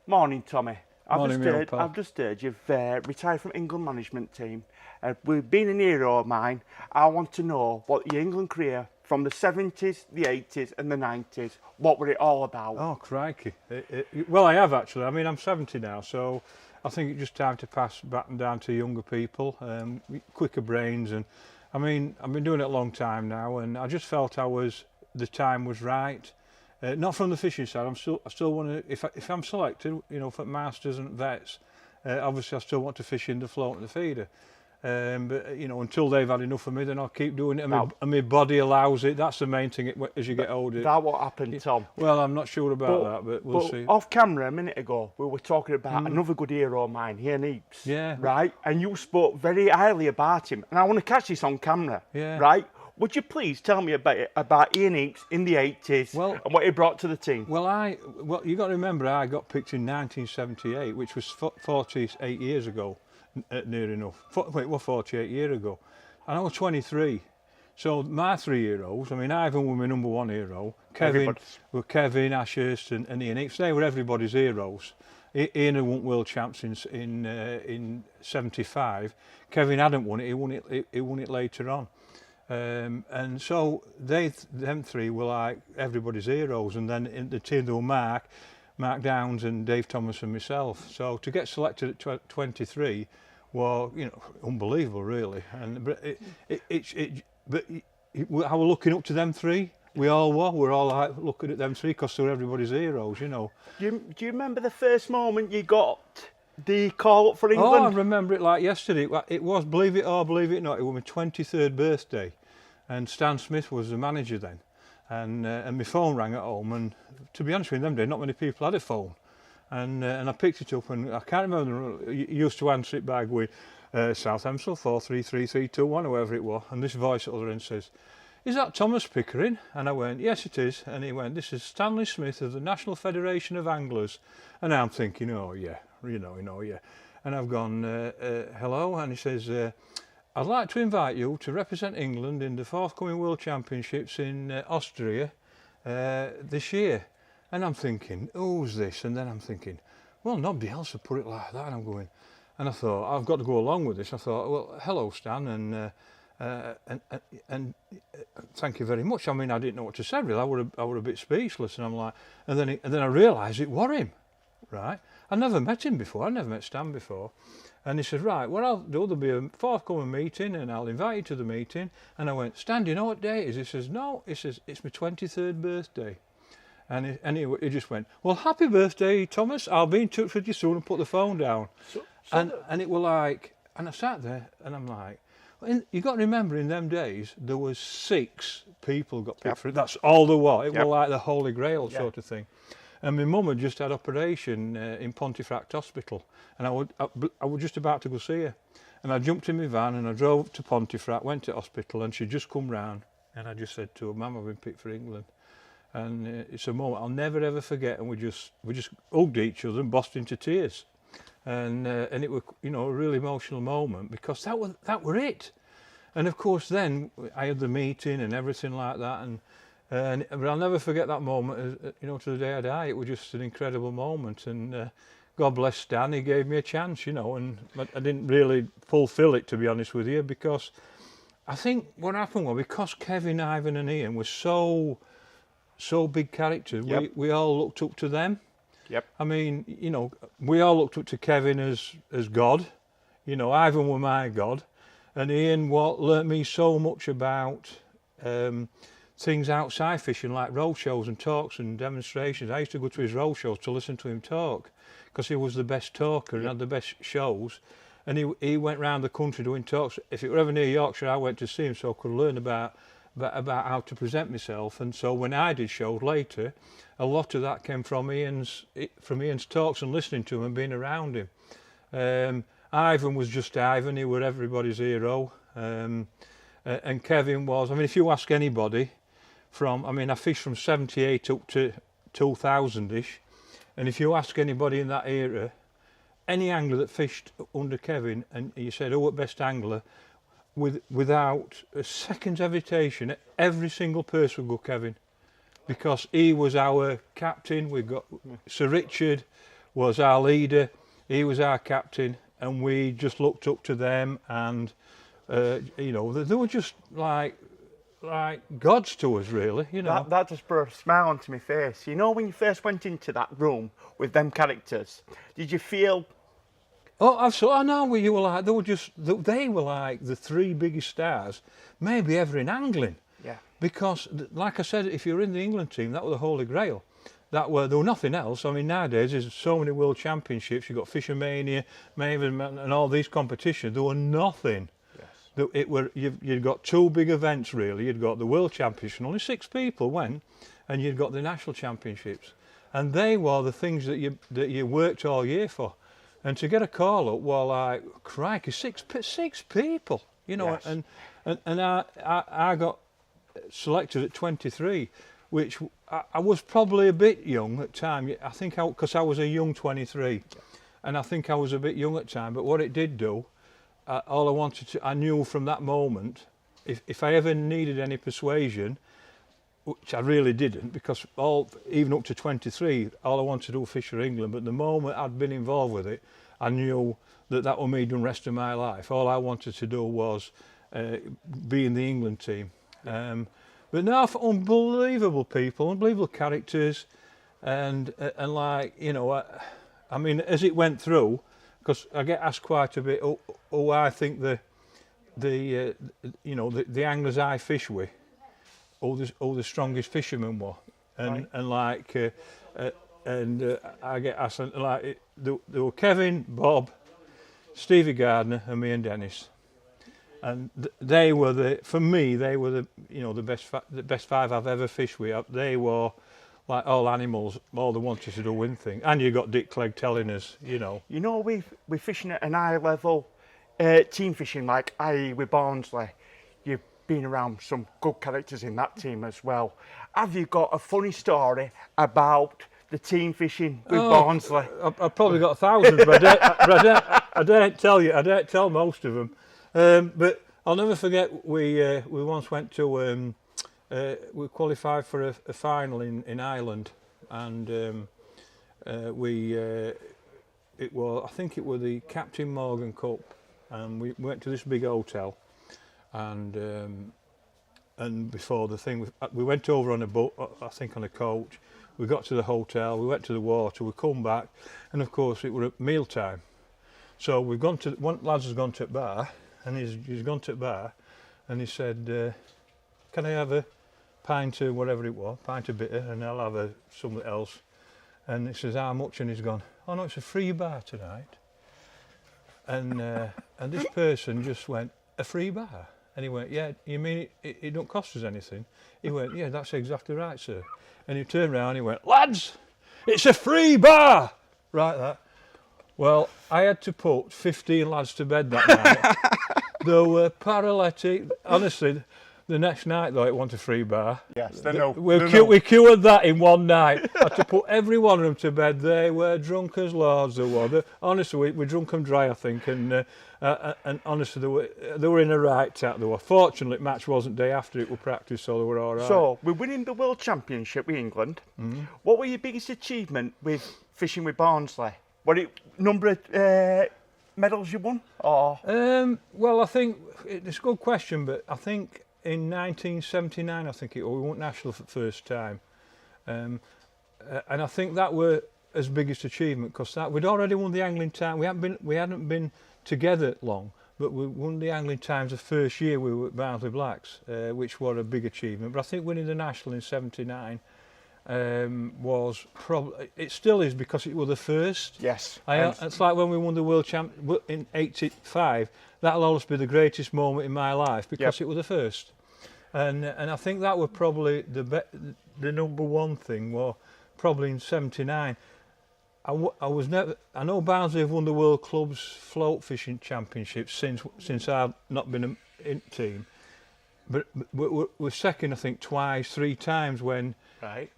Morning, Tommy. Morning, Neil, pal. I've just heard you've retired from England management team. We've been an hero of mine. I want to know what your England career from the 70s, the 80s and the 90s, what were it all about? Oh, crikey. Well, I have actually. I mean, I'm 70 now, so I think it's just time to pass baton down to younger people, quicker brains. And I mean, I've been doing it a long time now, and I just felt the time was right. Not from the fishing side. I still want to. If I'm selected, you know, for masters and vets, obviously I still want to fish in the float and the feeder. But you know, until they've had enough of me, then I'll keep doing it, and my body allows it. That's the main thing as you get older. That what happened, Tom? Well, I'm not sure about that, but we'll see. Off camera a minute ago, we were talking about another good hero of mine, Ian Heaps. Yeah. Right, and you spoke very highly about him, and I want to catch this on camera. Yeah. Right. Would you please tell me about Ian Heaps in the 80s and what he brought to the team? Well, you got to remember, I got picked in 1978, which was 48 years ago, near enough. 48 years ago, and I was 23. So my 3 heroes, I mean, Ivan was my number one hero. Kevin Ashurst and Ian Heaps. They were everybody's heroes. Ian had won world champs in 75. Kevin hadn't won it. He won it later on. And so them three were like everybody's heroes, and then in the team there were Mark Downs and Dave Thomas and myself. So to get selected at 23 was, you know, unbelievable really. And but I was looking up to them three. We all were. We're all like looking at them three because they were everybody's heroes, you know. Do you remember the first moment you got the call up for England? Oh, I remember it like yesterday. It was, believe it or believe it not, it was my 23rd birthday, and Stan Smith was the manager then, and my phone rang at home, and to be honest with you, in them days not many people had a phone, and I picked it up, and I can't remember. You used to answer it by going Southampton 433321 or whatever it was, and this voice at the other end says, "Is that Thomas Pickering?" And I went, "Yes, it is." And he went, "This is Stanley Smith of the National Federation of Anglers." And I'm thinking, oh yeah, you know, yeah. And I've gone, hello, and he says, "I'd like to invite you to represent England in the forthcoming World Championships in Austria this year." And I'm thinking, who's this? And then I'm thinking, well, nobody else would put it like that. And I'm going, and I thought, I've got to go along with this. I thought, well, hello, Stan, and thank you very much. I mean, I didn't know what to say really. I were a bit speechless, and I'm like, and then I realised it were him, right? I never met him before. I never met Stan before, and he said, right, what I'll do, there'll be a forthcoming meeting, and I'll invite you to the meeting. And I went, Stan, do you know what day it is? He says, no. He says, it's my 23rd birthday. And he just went, well, happy birthday, Thomas. I'll be in touch with you soon, and put the phone down. And it were like, and I sat there, and I'm like, you got to remember, in them days there was 6 people got picked for it. That's all there was. It was like the Holy Grail sort of thing. And my mum had just had operation in Pontefract Hospital, and I was just about to go see her, and I jumped in my van and I drove to Pontefract, went to hospital, and she'd just come round, and I just said to her, "Mum, I've been picked for England." And it's a moment I'll never ever forget, and we just hugged each other and burst into tears. And it was, you know, a really emotional moment, because that were it. And of course then I had the meeting and everything like that, but I'll never forget that moment, you know, to the day I die. It was just an incredible moment, and God bless Stan, he gave me a chance, you know, and I didn't really fulfil it, to be honest with you, because I think what happened was, because Kevin, Ivan and Ian were so big characters, we all looked up to them. Yep. I mean, you know, we all looked up to Kevin as God. You know, Ivan were my God, and Ian learnt me so much about things outside fishing, like road shows and talks and demonstrations. I used to go to his road shows to listen to him talk, because he was the best talker and had the best shows. And he went round the country doing talks. If it were ever near Yorkshire, I went to see him so I could learn about how to present myself. And so when I did shows later, a lot of that came from Ian's talks and listening to him and being around him. Ivan was just Ivan. He was everybody's hero. And Kevin was, I mean, if you ask anybody I fished from 78 up to 2000-ish, and if you ask anybody in that era, any angler that fished under Kevin, and you said, "Oh, what best angler?" without a second's hesitation, every single person would go Kevin, because he was our captain. We've got Sir Richard, was our leader. He was our captain, and we just looked up to them. And you know, they were just like gods to us, really. You know, That just brought a smile onto my face. You know, when you first went into that room with them characters, did you feel? oh, absolutely. I know. You were like they were like the three biggest stars, maybe ever in angling. Yeah. Because, like I said, if you're in the England team, that was the Holy Grail. There were nothing else. I mean, nowadays there's so many world championships. You've got Fishermania, Maven, and all these competitions. There were nothing. Yes. You'd got two big events really. You'd got the World Championships, and only 6 people went, and you'd got the National Championships, and they were the things that you worked all year for. And to get a call up, well, like crikey, six people, you know. Yes. And I got selected at 23, which I was probably a bit young at the time. I think because I was a young 23, and I think I was a bit young at the time. But what it did do, all I knew from that moment, if I ever needed any persuasion, which I really didn't, because even up to 23, all I wanted to do was fish for England. But the moment I'd been involved with it, I knew that was me the rest of my life. All I wanted to do was be in the England team. But now for unbelievable people, unbelievable characters, and like, you know, I mean, as it went through, because I get asked quite a bit, I think the anglers I fish with, the strongest fishermen were, and Right. I get asked, like, there were Kevin, Bob, Stevie Gardner, and me and Dennis. And they were the best 5 I've ever fished with. They were like all animals, all they wanted to do win thing. And you got Dick Clegg telling us, you know. You know, we're fishing at an high level, team fishing, like i.e. with Barnsley. You've been around some good characters in that team as well. Have you got a funny story about the team fishing with Barnsley? I've probably got 1,000, but I don't tell you. I don't tell most of them. But I'll never forget. We once went to we qualified for a final in Ireland, and I think it was the Captain Morgan Cup, and we went to this big hotel, and before the thing, we went over on a boat, I think on a coach. We got to the hotel, we went to the water, we come back, and of course it was at meal time. So we've gone to, one lad has gone to the bar, and he's gone to the bar, and he said, can I have a pint of whatever it was, pint of bitter, and I'll have something else. And he says, how much? And he's gone, oh no, it's a free bar tonight. And this person just went, a free bar? And he went, yeah, you mean it don't cost us anything? He went, yeah, that's exactly right, sir. And he turned around and he went, lads, it's a free bar! Right, that. Well, I had to put 15 lads to bed that night. They were paralytic. Honestly, the next night, though, it wasn't a free bar. Yes, they know. We cured that in one night. I had to put every one of them to bed. They were drunk as lords, they were. Honestly, we drunk them dry, I think, and honestly, they were in a right tap. They were. Fortunately, match wasn't day after it was practice, so they were all right. So, we're winning the World Championship with England. Mm-hmm. What were your biggest achievement with fishing with Barnsley? What number of medals you won? Or? Well, I think it's a good question, but I think in 1979, I think we won national for the first time, and I think that were his biggest achievement, because we'd already won the angling time. We hadn't been together long, but we won the angling times the first year we were at Barnsley Blacks, which was a big achievement. But I think winning the national in '79 was probably, it still is, because it was the first. Yes. It's like when we won the World Champ in '85. That'll always be the greatest moment in my life, because it was the first. And I think that was probably the number one thing, was probably in '79. I know Barnsley have won the World Clubs Float Fishing Championships since I've not been in team, but we're second, I think, twice, 3 times when I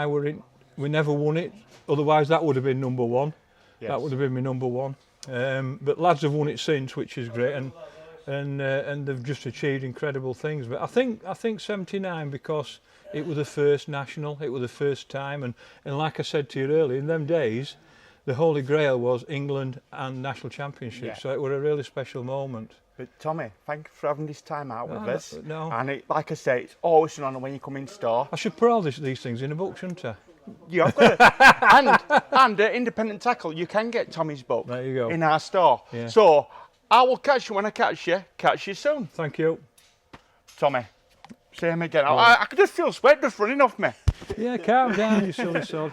were in. We never won it. Otherwise, that would have been number one. Yes. That would have been my number one. But lads have won it since, which is great, and they've just achieved incredible things. But I think '79, because it was the first national, it was the first time, and like I said to you earlier, in them days, the Holy Grail was England and National Championship. Yeah. So it was a really special moment. But Tommy, thank you for having this time out with us. No. And like I say, it's always an honour when you come in store. I should put all these things in a book, shouldn't I? You have got to. and Independent Tackle, you can get Tommy's book There you go. in our store. Yeah. So I will catch you when I catch you. Catch you soon. Thank you. Tommy, say him again. I could just feel sweat just running off me. Yeah, calm down, you silly sod.